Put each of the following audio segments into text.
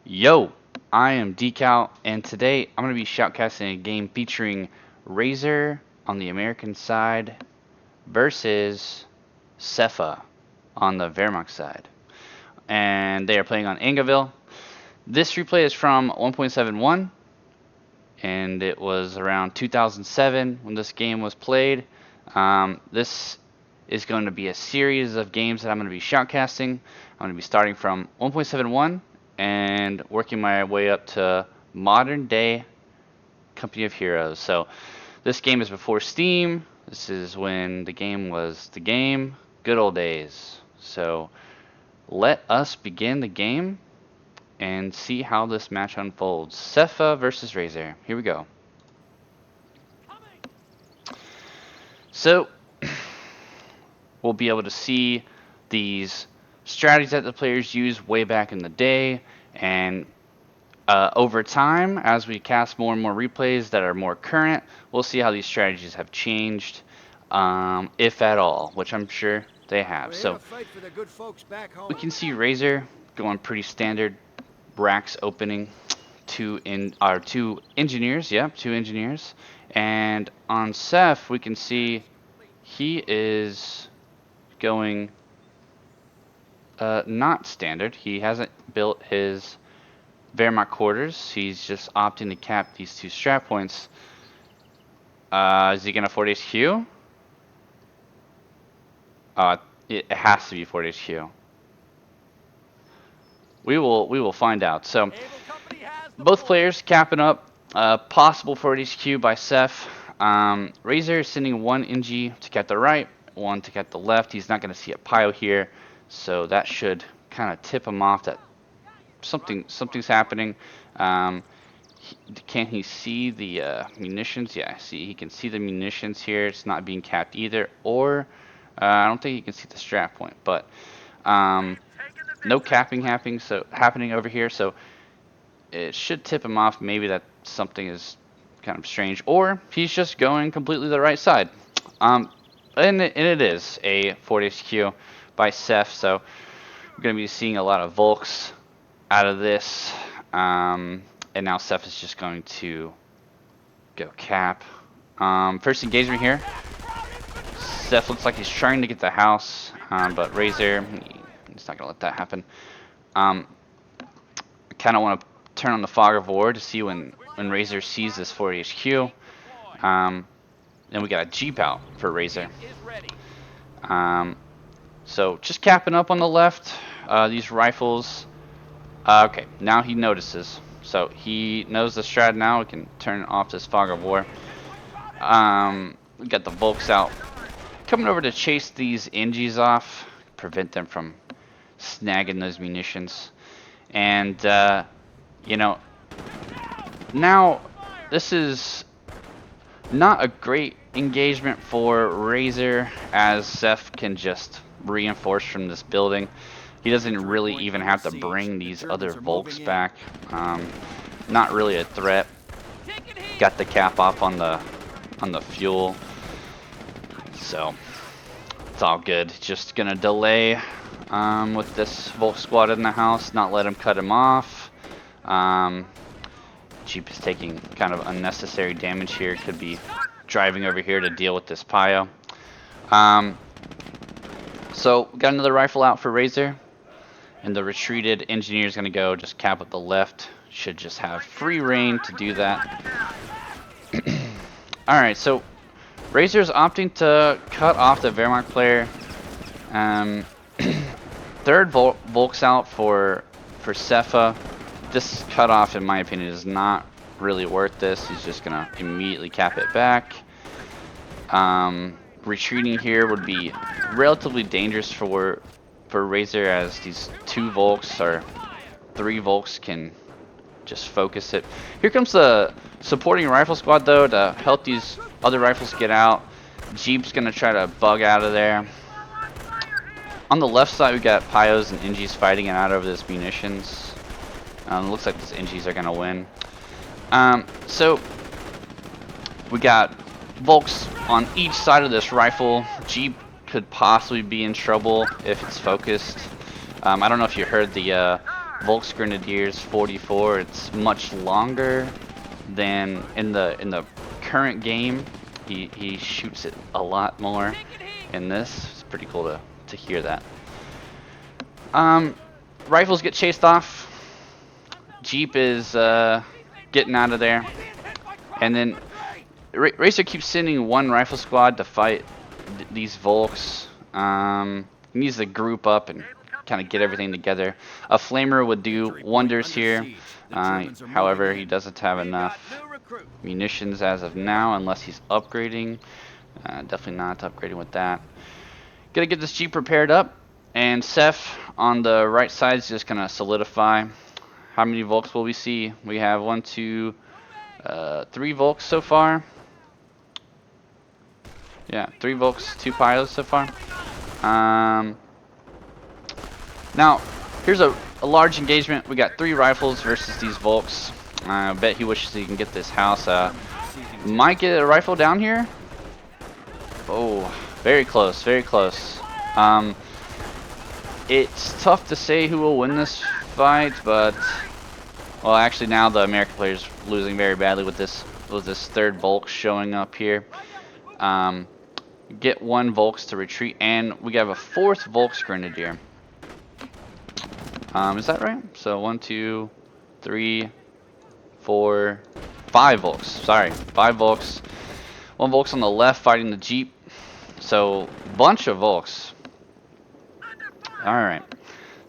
Yo, I am Decal, and today I'm going to be shoutcasting a game featuring Razor on the American side versus Seph on the Wehrmacht side. And they are playing on Angaville. This replay is from 1.71, and it was around 2007 when this game was played. This is going to be a series of games that I'm going to be shoutcasting. I'm going to be starting from 1.71 and working my way up to modern day Company of Heroes. So this game is before Steam. This is when the game was the game. Good old days. So let us begin the game and see how this match unfolds. Seph versus Razor. Here we go. So we'll be able to see these strategies that the players used way back in the day, and over time, as we cast more and more replays that are more current, we'll see how these strategies have changed, if at all, which I'm sure they have. So we can see Razor going pretty standard, racks opening, two engineers, two engineers, and on Seph we can see he is going not standard. He hasn't built his Wehrmacht quarters. He's just opting to cap these two strap points. Is he gonna 40 HQ? It has to be 40 HQ. We will find out. So both players capping up. Possible 40 HQ by Seph. Razor is sending one NG to cap the right, one to cap the left. He's not gonna see a pile here, so that should kind of tip him off that something's happening. Can he see the munitions? Yeah, see, he can see the munitions here. It's not being capped either, or I don't think he can see the strap point, but no capping happening over here, so it should tip him off maybe that something is kind of strange, or he's just going completely the right side. And it is a 40 HQ by Seph, so we're going to be seeing a lot of Volks out of this, and now Seph is just going to go cap. First engagement here. Seph looks like he's trying to get the house, but Razor, he's not going to let that happen. I kind of want to turn on the fog of war to see when Razor sees this 40 HQ. Then we got a Jeep out for Razor. So just capping up on the left. These rifles. Okay, now he notices. So he knows the strat now. We can turn off this fog of war. We got the Volks out. Coming over to chase these NGs off. Prevent them from snagging those munitions. And, you know, now this is not a great engagement for Razor, as Seph can just reinforce from this building. He doesn't really even have to bring these other Volks back. Not really a threat. Got the cap off on the fuel, so it's all good. Just gonna delay with this Volk squad in the house, not let him cut him off. Jeep is taking kind of unnecessary damage here. Could be driving over here to deal with this Pio. So got another rifle out for Razor. And the retreated engineer is going to go just cap with the left. Should just have free reign to do that. Alright, so Razor's opting to cut off the Wehrmacht player. Third Volks out for Seph. This cutoff, in my opinion, is not really worth this. He's just going to immediately cap it back. Retreating here would be relatively dangerous for Razor, as these two Volks or three Volks can just focus it. Here comes the supporting rifle squad though to help these other rifles get out. Jeep's gonna try to bug out of there. On the left side we got Pios and NGs fighting it out over this munitions. Looks like these NGs are gonna win. So we got Volks on each side of this rifle. Jeep could possibly be in trouble if it's focused. I don't know if you heard the Volksgrenadiers 44. It's much longer than in the current game. He shoots it a lot more in this. It's pretty cool to hear that. Rifles get chased off. Jeep is getting out of there, and then Racer keeps sending one rifle squad to fight these Volks. He needs to group up and kind of get everything together. A flamer would do wonders here. However, he doesn't have enough munitions as of now, unless he's upgrading. Definitely not upgrading with that. Gonna get this Jeep repaired up, and Seph on the right side is just gonna solidify. How many Volks will we see? We have 1, 2, 3 Volks so far. Yeah, 3 Volks, 2 pilots so far. Now, here's a large engagement. We got 3 rifles versus these Volks. I bet he wishes he can get this house. Might get a rifle down here. Oh, very close, very close. It's tough to say who will win this fight, but well, actually now the American player's losing very badly with this third Volk showing up here. Get 1 Volks to retreat, and we have a 4th Volks Grenadier. Is that right? So 1, 2, 3, 4, 5 Volks. Sorry, 5 Volks. 1 Volk's on the left fighting the Jeep. So bunch of Volks. All right.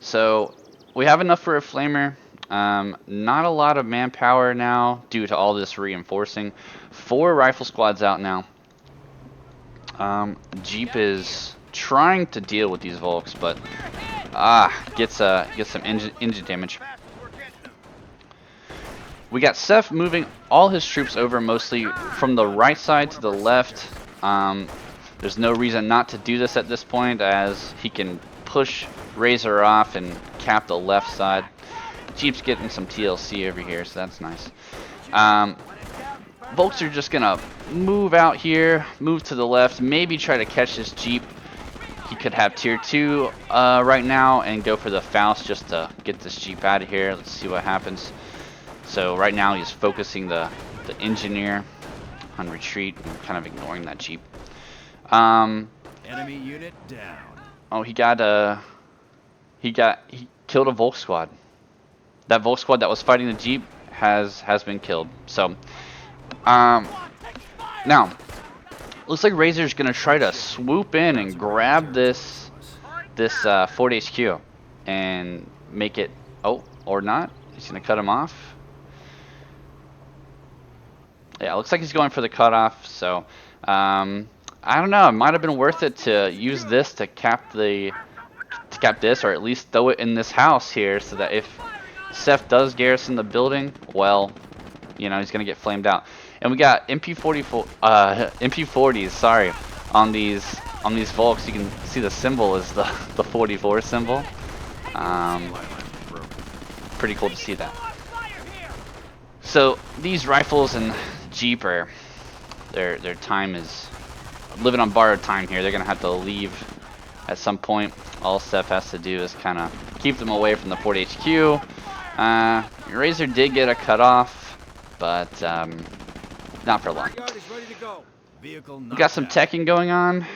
So we have enough for a flamer. Not a lot of manpower now due to all this reinforcing. 4 rifle squads out now. Jeep is trying to deal with these Volks, but gets some engine damage. We got Seph moving all his troops over mostly from the right side to the left. There's no reason not to do this at this point, as he can push Razor off and cap the left side. Jeep's getting some TLC over here, so that's nice. Volks are just gonna move out here, move to the left, maybe try to catch this Jeep. He could have tier 2 right now and go for the Faust just to get this Jeep out of here. Let's see what happens. So right now he's focusing the engineer on retreat and kind of ignoring that Jeep. Enemy unit down. Oh, he killed a Volk squad. That Volk squad that was fighting the Jeep has been killed. So now looks like Razor's gonna try to swoop in and grab this Fort HQ and make it, oh, or not. He's gonna cut him off. Yeah, looks like he's going for the cutoff. So I don't know. It might have been worth it to use this to cap this, or at least throw it in this house here, so that if Seph does garrison the building, well, you know, he's gonna get flamed out. And we got MP40s, sorry, on these Volks. You can see the symbol is the 44 symbol. Pretty cool to see that. So these rifles and Jeep are their time is living on borrowed time here. They're gonna have to leave at some point. All Seph has to do is kind of keep them away from the Fort HQ. Razor did get a cutoff, but not for long. We got some teching going on.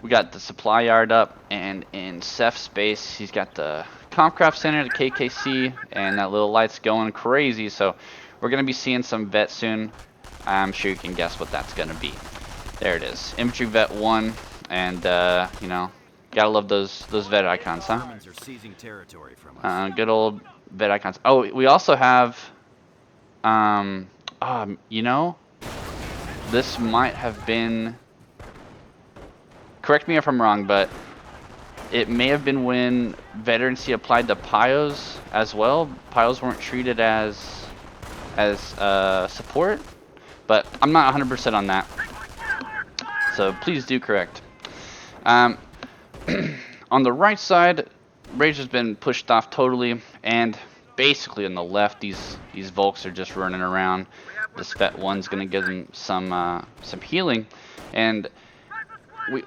We got the supply yard up, and in Seph's space, he's got the Compcraft Center, the KKC, and that little light's going crazy. So we're gonna be seeing some vets soon. I'm sure you can guess what that's gonna be. There it is, Infantry Vet 1, and you know, gotta love those vet icons, huh? Good old vet icons. Oh, we also have, you know, this might have been, correct me if I'm wrong, but it may have been when veterancy applied to PIOs as well. PIOs weren't treated as support, but I'm not 100% on that. So please do correct. On the right side, Razor's been pushed off totally, and basically on the left, these Volks are just running around. This Vet 1's gonna give them some healing, and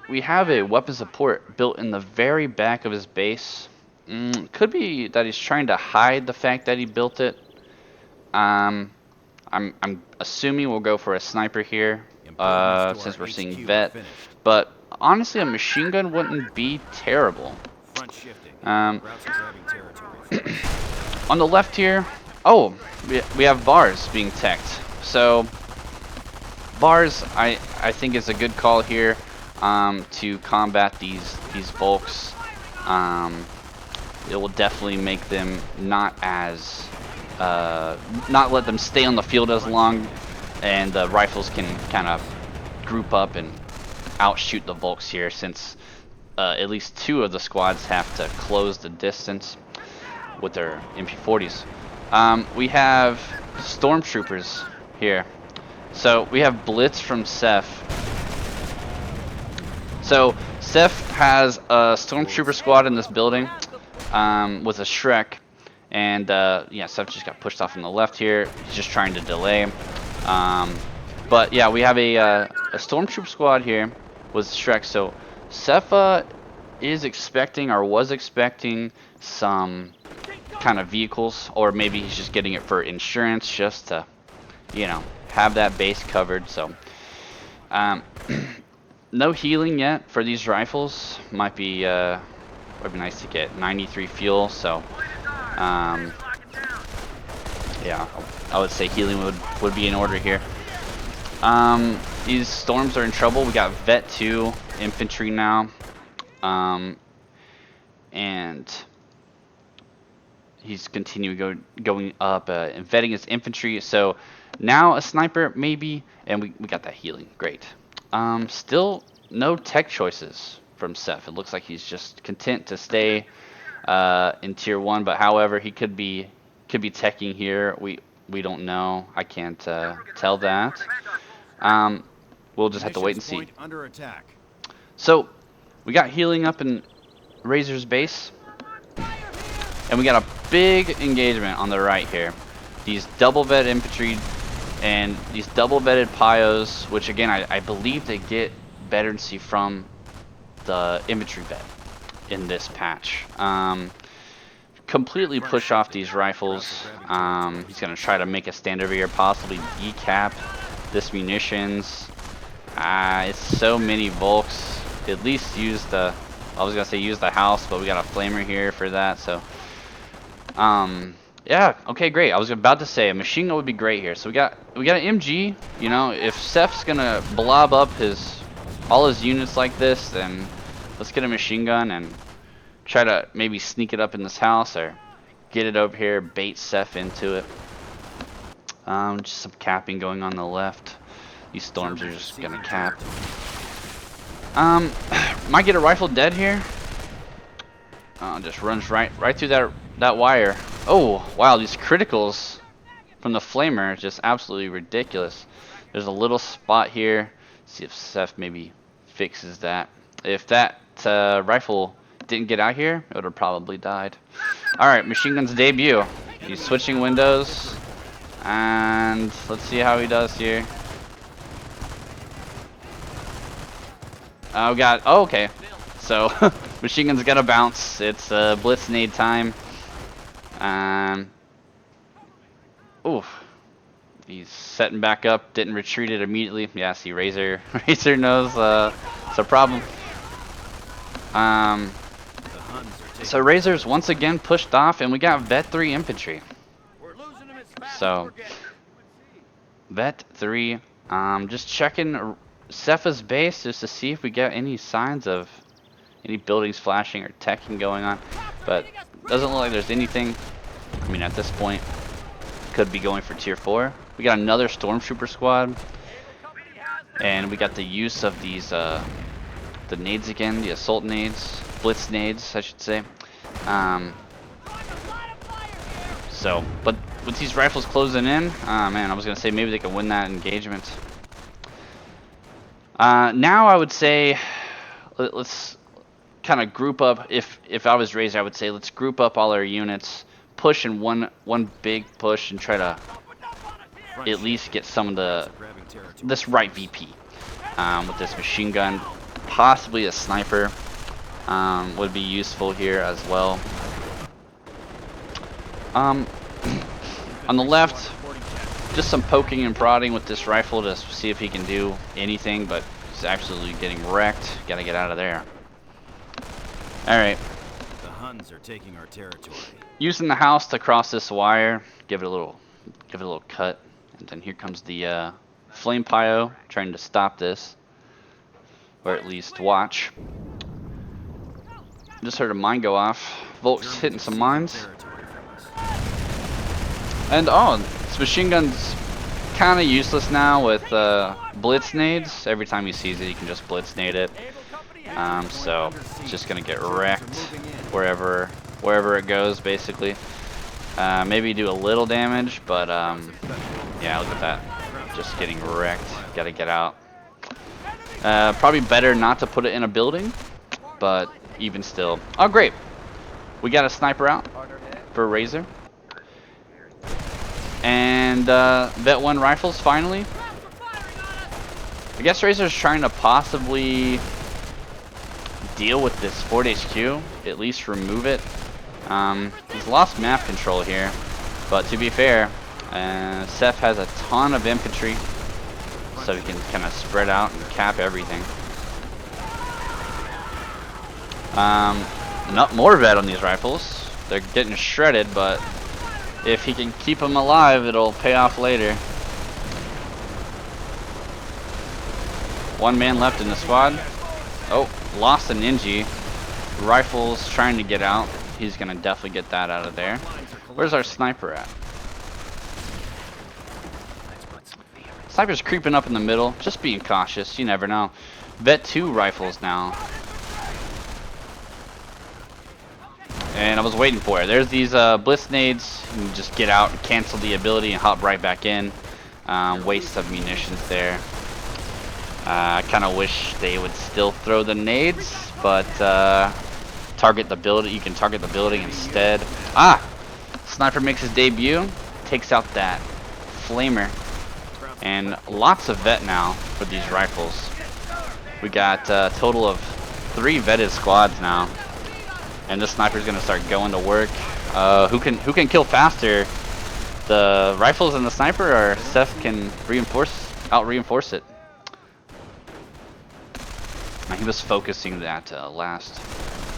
we have a weapon support built in the very back of his base. Could be that he's trying to hide the fact that he built it. I'm assuming we'll go for a sniper here, since we're seeing vet. But honestly, a machine gun wouldn't be terrible. On the left here, oh, we have bars being teched. So bars, I think is a good call here, to combat these Volks. It will definitely make them not let them stay on the field as long, and the rifles can kind of group up and outshoot the Volks here, since at least 2 of the squads have to close the distance with their MP40s. We have stormtroopers here. So we have Blitz from Seph. So Seph has a stormtrooper squad in this building, with a Shrek, and yeah, Seph just got pushed off on the left here. He's just trying to delay. But yeah, we have a stormtrooper squad here with Shrek. So Seph is expecting, or was expecting, some kind of vehicles, or maybe he's just getting it for insurance, just to, you know, have that base covered. So no healing yet for these rifles. Might be nice to get 93 fuel. So yeah, I would say healing would be in order here. These storms are in trouble. We got Vet 2 infantry now, and he's continuing going up and vetting his infantry. So now a sniper maybe, and we got that healing. Great. Still no tech choices from Seph. It looks like he's just content to stay in tier 1, but however, he could be teching here. We don't know. I can't tell that. We'll just have to wait and see. So we got healing up in Razor's base, and we got a big engagement on the right here. These double vet infantry and these double vetted Pyos, which again I believe they get veterancy from the infantry vet in this patch. Completely push off these rifles. He's gonna try to make a stand over here, possibly decap this munitions. It's so many Volks. At least use the, I was gonna say use the house, but we got a flamer here for that. So yeah, okay, great. I was about to say a machine gun would be great here. So we got an MG. You know, if Seph's gonna blob up all his units like this, then let's get a machine gun and try to maybe sneak it up in this house, or get it over here, bait Seph into it. Just some capping going on the left. These storms are just gonna cap. Might get a rifle dead here. Just runs right through that wire. Oh wow, these criticals from the flamer are just absolutely ridiculous. There's a little spot here. See if Seph maybe fixes that. If that rifle didn't get out here, it would have probably died. Alright, machine gun's debut. He's switching windows, and let's see how he does here. Oh, okay. So machine gun's gotta bounce. It's blitz nade time. Oof. He's setting back up. Didn't retreat it immediately. Yeah, see, Razor knows it's a problem. So Razor's once again pushed off, and we got Vet 3 infantry. So Vet 3, just checking Seph's base just to see if we get any signs of any buildings flashing or teching going on, but doesn't look like there's anything. I mean, at this point, could be going for tier 4. We got another stormtrooper squad, and we got the use of these the nades again, the assault nades, blitz nades, I should say. So, but with these rifles closing in, man, I was gonna say maybe they can win that engagement. Now I would say let's kind of group up. If I was Razor, I would say let's group up all our units, push in one big push, and try to at least get some of this right VP with this machine gun. Possibly a sniper would be useful here as well. On the left, just some poking and prodding with this rifle to see if he can do anything, but he's absolutely getting wrecked. Gotta get out of there. Alright. The Huns are taking our territory. Using the house to cross this wire, give it a little cut, and then here comes the flame pyro trying to stop this, or at least watch. Just heard a mine go off. Volk's hitting some mines. And oh, this machine gun's kind of useless now with blitz nades. Every time he sees it, he can just blitz nade it. So it's just gonna get wrecked wherever it goes, basically. Maybe do a little damage, but yeah, look at that, just getting wrecked. Gotta get out. Probably better not to put it in a building, but even still. Oh, great, we got a sniper out for Razor. And Vet 1 rifles finally. I guess Razor's trying to possibly deal with this Fort HQ, at least remove it. He's lost map control here, but to be fair, Seph has a ton of infantry, so he can kind of spread out and cap everything. Not more vet on these rifles. They're getting shredded, but if he can keep them alive, it'll pay off later. One man left in the squad. Oh, lost an Ninja. Rifles trying to get out. He's gonna definitely get that out of there. Where's our sniper at? Sniper's creeping up in the middle. Just being cautious. You never know. Vet 2 rifles now. And I was waiting for it. There's these blitz nades. You can just get out and cancel the ability and hop right back in. Waste of munitions there. I kind of wish they would still throw the nades, but target the building. You can target the building instead. Ah! Sniper makes his debut. Takes out that flamer. And lots of vet now for these rifles. We got a total of 3 vetted squads now. And this sniper's gonna start going to work. Who can kill faster? The rifles and the sniper, or Seph can out reinforce it. He was focusing that last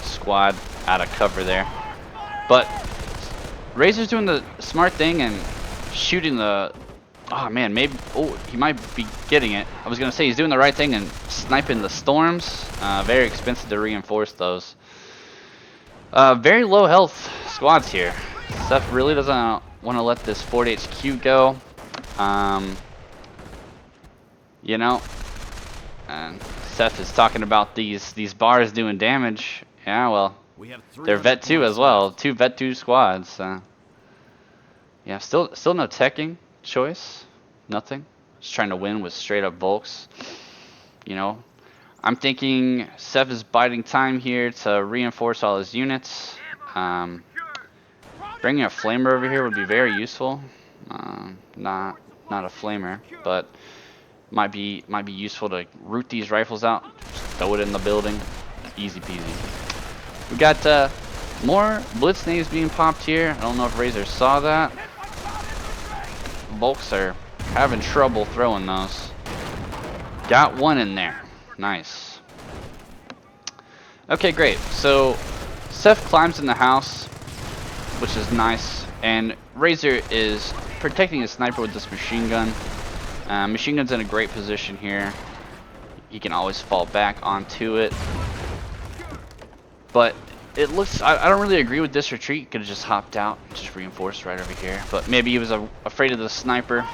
squad out of cover there. But Razor's doing the smart thing and shooting the... Oh man, maybe... Oh, he might be getting it. I was gonna say he's doing the right thing and sniping the storms. Very expensive to reinforce those. Very low health squads here. Seph really doesn't want to let this Fort HQ go. You know, and Seph is talking about these bars doing damage. Yeah, well, they're Vet 2 as well. 2 Vet 2 squads. Yeah, still no teching choice. Nothing. Just trying to win with straight up Volks. You know, I'm thinking Seph is biding time here to reinforce all his units. Bringing a flamer over here would be very useful. Not a flamer, but might be useful to root these rifles out. Just throw it in the building. Easy peasy. We got more blitz nades being popped here. I don't know if Razor saw that. Volks are having trouble throwing those. Got one in there. Nice. Okay, great. So Seph climbs in the house, which is nice, and Razor is protecting his sniper with this machine gun. Machine gun's in a great position here. He can always fall back onto it. But it looks... I don't really agree with this retreat. Could have just hopped out, just reinforced right over here. But maybe he was afraid of the sniper.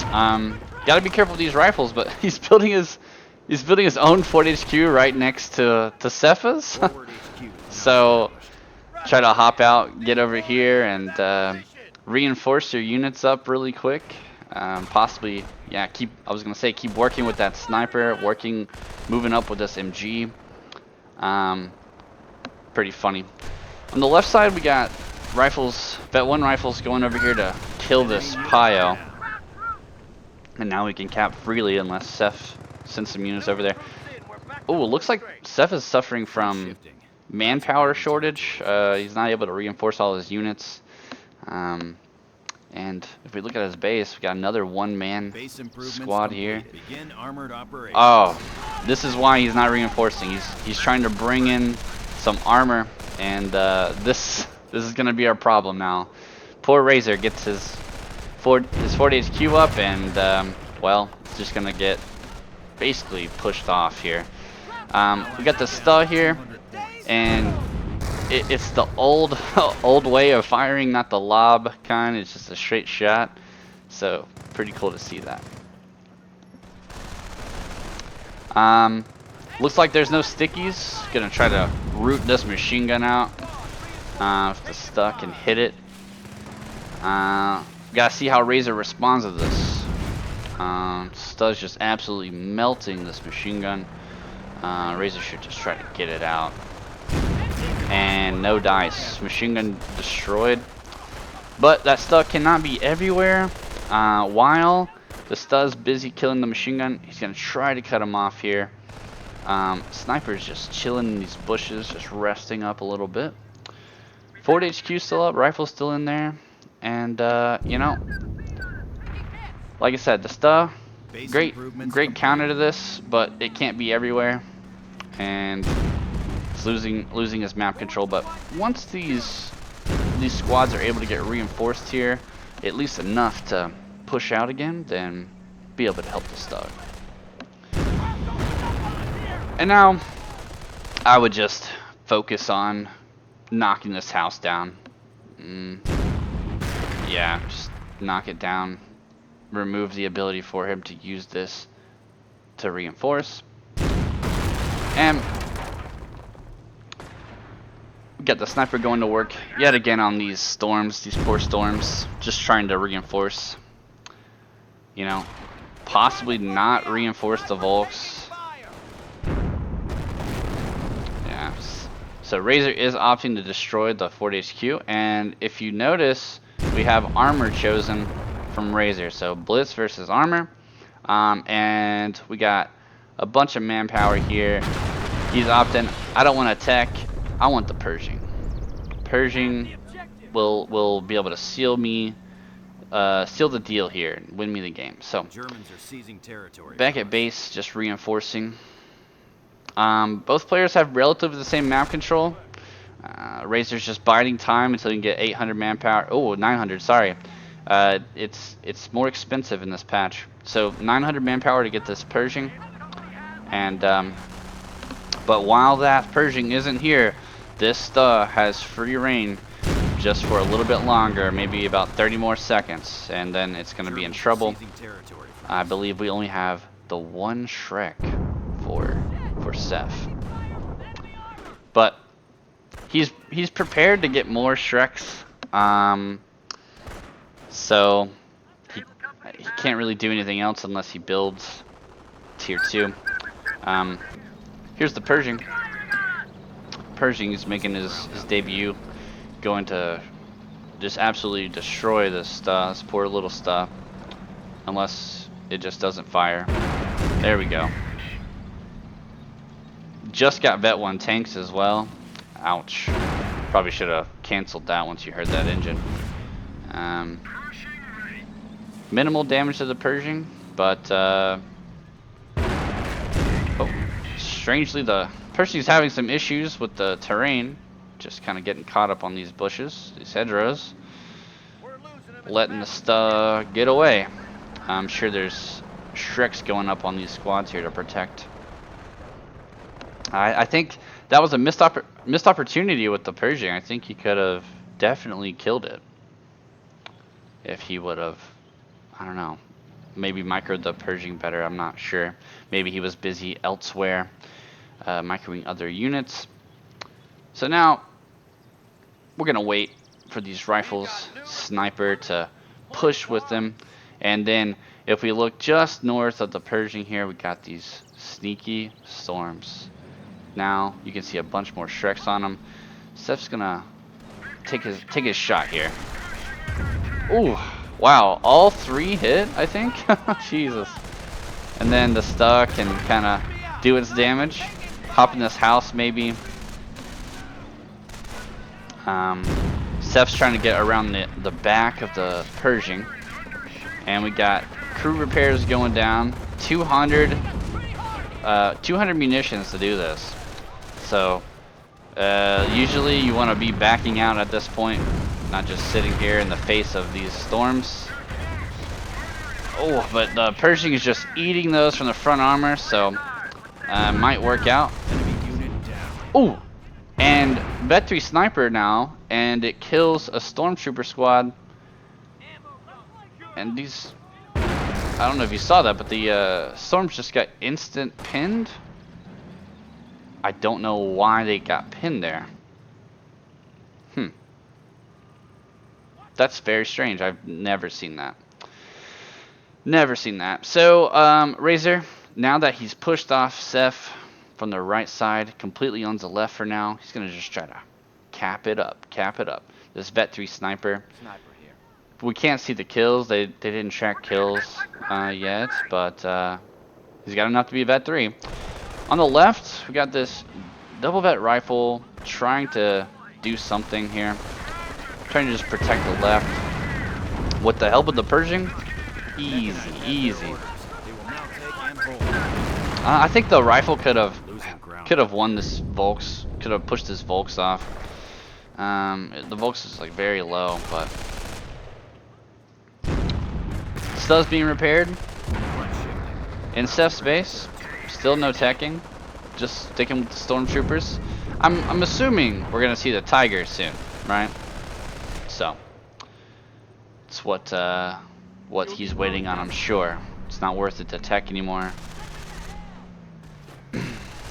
Gotta be careful with these rifles, but he's building his own Fort HQ right next to Seph's. So try to hop out, get over here, and reinforce your units up really quick. Possibly, yeah. I was gonna say keep working with that sniper, moving up with this MG. Pretty funny. On the left side, we got rifles, Vet 1 rifles going over here to kill this Pio. And now we can cap freely unless Seph sends some units over there. Oh, it looks like Seph is suffering from manpower shortage. He's not able to reinforce all his units. And if we look at his base, we got another one-man Base improvements squad complete. here. Begin armored operations. Oh, this is why he's not reinforcing. He's trying to bring in some armor, and this is gonna be our problem now. Poor Razor gets his 40 HQ up, and well, it's just gonna get basically pushed off here. We got the Sta here, and it's the old old way of firing, not the lob kind. It's just a straight shot. So pretty cool to see that. Looks like there's no stickies. Gonna try to root this machine gun out. If the Sta can hit it. Gotta see how Razor responds to this. Sta's just absolutely melting this machine gun. Razor should just try to get it out. And no dice. Machine gun destroyed. But that Sta cannot be everywhere. While the Sta's busy killing the machine gun, he's going to try to cut him off here. Sniper's just chilling in these bushes, just resting up a little bit. 40 HQ still up, rifle's still in there. And, you know, like I said, the Sta, great counter to this, but it can't be everywhere. And it's losing his map control. But once these squads are able to get reinforced here, at least enough to push out again, then be able to help the Sta. And now I would just focus on knocking this house down. Yeah, just knock it down. Remove the ability for him to use this to reinforce. And we got the sniper going to work yet again on these storms, these poor storms, just trying to reinforce. You know, possibly not reinforce the Volks. Yeah. So Razor is opting to destroy the 40 HQ, and if you notice, we have armor chosen from Razor. So Blitz versus armor, and we got a bunch of manpower here. He's opting. I don't want to tech. I want the Pershing. Pershing will be able to seal the deal here and win me the game. So Germans are seizing territory. Back at base, just reinforcing. Both players have relatively the same map control. Razor's just biding time until you can get 800 manpower. Oh, 900. Sorry. It's more expensive in this patch. So 900 manpower to get this Pershing. And but while that Pershing isn't here, this Sta has free reign just for a little bit longer, maybe about 30 more seconds, and then it's going to be in trouble. I believe we only have the one Shrek for Seph. But he's prepared to get more Shreks. So he can't really do anything else unless he builds tier 2. Here's the Pershing. Pershing is making his debut, going to just absolutely destroy this poor little Sta, unless it just doesn't fire. There we go. Just got Vet 1 tanks as well. Ouch. Probably should have canceled that once you heard that engine. Minimal damage to the Pershing, but oh, strangely the Pershing's having some issues with the terrain, just kind of getting caught up on these bushes, these hedgerows, letting the Sta get away. I'm sure there's Shreks going up on these squads here to protect. I think that was a missed opportunity with the Pershing. I think he could have definitely killed it if he would have, I don't know, maybe microed the Pershing better. I'm not sure. Maybe he was busy elsewhere, microing other units. So now we're gonna wait for these rifles, sniper to push with them, and then if we look just north of the Pershing here, we got these sneaky storms. Now you can see a bunch more Shreks on them. Seph's gonna take his shot here. Ooh, wow, all 3 hit, I think. Jesus. And then the Sta can kind of do its damage. Hop in this house maybe. Seph's trying to get around the back of the Pershing. And we got crew repairs going down. 200 munitions to do this. So usually you want to be backing out at this point, not just sitting here in the face of these storms. Oh, but the Pershing is just eating those from the front armor, so might work out. Oh, and Vet 3 sniper now, and it kills a stormtrooper squad. And these, I don't know if you saw that, but the storms just got instant pinned. I don't know why they got pinned there. That's very strange. I've never seen that. Never seen that. So, Razor, now that he's pushed off Seph from the right side, completely on the left for now, he's going to just try to cap it up. This Vet 3 sniper. Here. We can't see the kills. They didn't track kills yet, but he's got enough to be a Vet 3. On the left, we got this double vet rifle trying to do something here. Trying to just protect the left. With the help of the Pershing, easy. I think the rifle could have won this Volks. Could have pushed this Volks off. The Volks is like very low, but Stu's being repaired. In Seph's base, still no teching. Just sticking with the stormtroopers. I'm assuming we're gonna see the Tiger soon, right? So it's what he's waiting on, I'm sure. It's not worth it to tech anymore.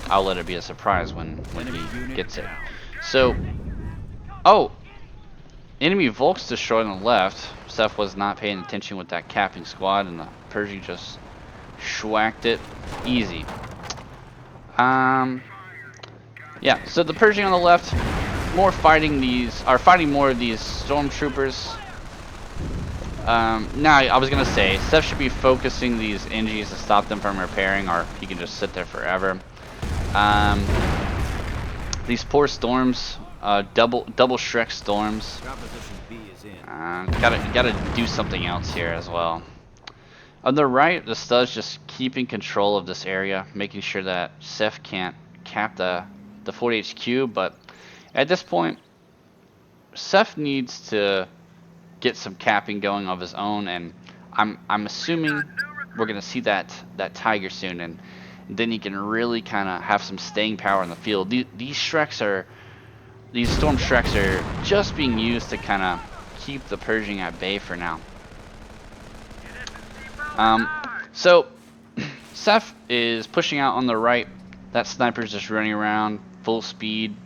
I'll let it be a surprise when he gets it. So, oh, enemy Volks destroyed on the left. Seph was not paying attention with that capping squad, and the Pershing just schwacked it easy. Yeah, so the Pershing on the left, fighting more of these stormtroopers. Now, I was gonna say, Seph should be focusing these NGs to stop them from repairing, or he can just sit there forever. These poor storms, double Shrek storms. Gotta do something else here as well. On the right, the Stud's just keeping control of this area, making sure that Seph can't cap the 40 HQ, but at this point, Seph needs to get some capping going of his own, and I'm assuming we're gonna see that Tiger soon, and then he can really kind of have some staying power in the field. These storm Shreks are just being used to kind of keep the Pershing at bay for now. So Seph is pushing out on the right. That sniper's just running around full speed,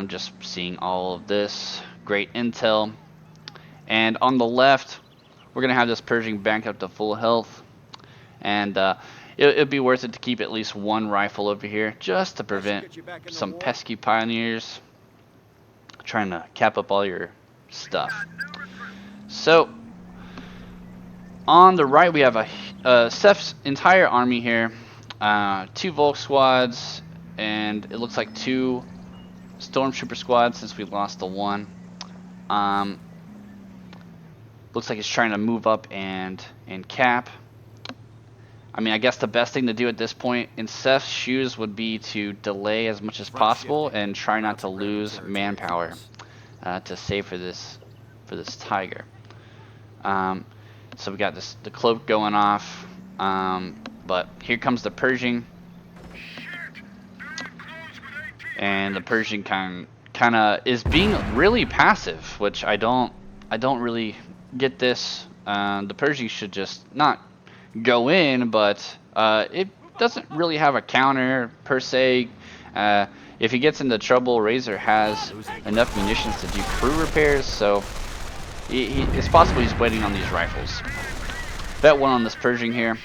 just seeing all of this great intel. And on the left, we're gonna have this Pershing back up to full health, and it'd be worth it to keep at least one rifle over here just to prevent some pesky pioneers trying to cap up all your stuff. So on the right, we have Seph's entire army here, 2 Volk squads, and it looks like 2 Stormtrooper squads since we lost the one. Looks like he's trying to move up and cap. I mean, I guess the best thing to do at this point in Seph's shoes would be to delay as much as possible and try not to lose manpower to save for this Tiger. So we got the cloak going off, but here comes the Pershing, and the Pershing kind of is being really passive, which I don't really get this. The Pershing should just not go in, but it doesn't really have a counter per se. If he gets into trouble, Razor has enough munitions to do crew repairs, so it's possible he's waiting on these rifles. Bet 1 on this Pershing here.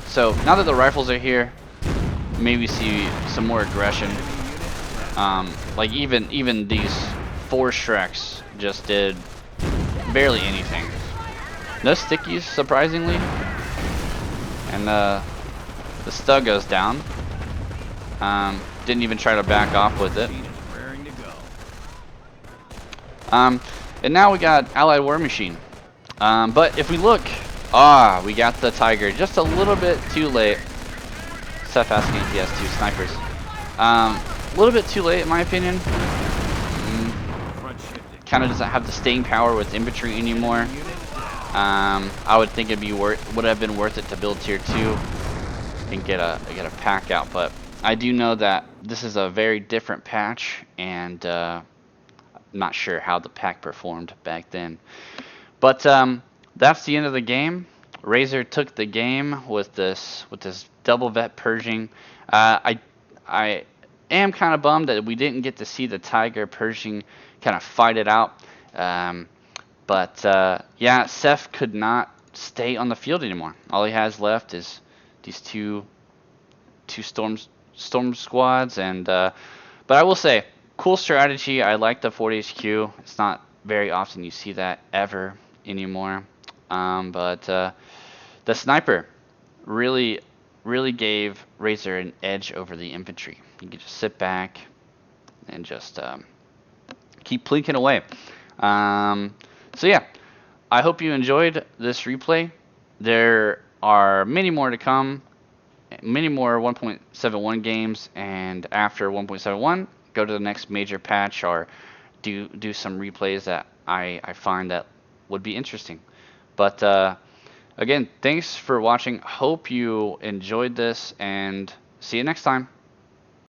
So now that the rifles are here, maybe see some more aggression. Like even these 4 Shreks just did barely anything. No stickies, surprisingly, and the Stug goes down. Didn't even try to back off with it. And now we got Allied War Machine. But if we look, we got the Tiger just a little bit too late. Seph asking if he has 2 snipers. A little bit too late, in my opinion. Kind of doesn't have the staying power with infantry anymore. I would think would have been worth it to build tier 2 and get a pack out, but I do know that this is a very different patch, and I'm not sure how the pack performed back then. But that's the end of the game. Razor took the game with this double vet purging. I am kind of bummed that we didn't get to see the Tiger purging kind of fight it out. But yeah, Seph could not stay on the field anymore. All he has left is these two storm squads, and but I will say, cool strategy. I like the 40 HQ. It's not very often you see that ever anymore. But the sniper really gave Razor an edge over the infantry. You can just sit back and just keep plinking away. So yeah, I hope you enjoyed this replay. There are many more to come, many more 1.71 games, and after 1.71, go to the next major patch or do some replays that I find that would be interesting. But again, thanks for watching. Hope you enjoyed this, and see you next time.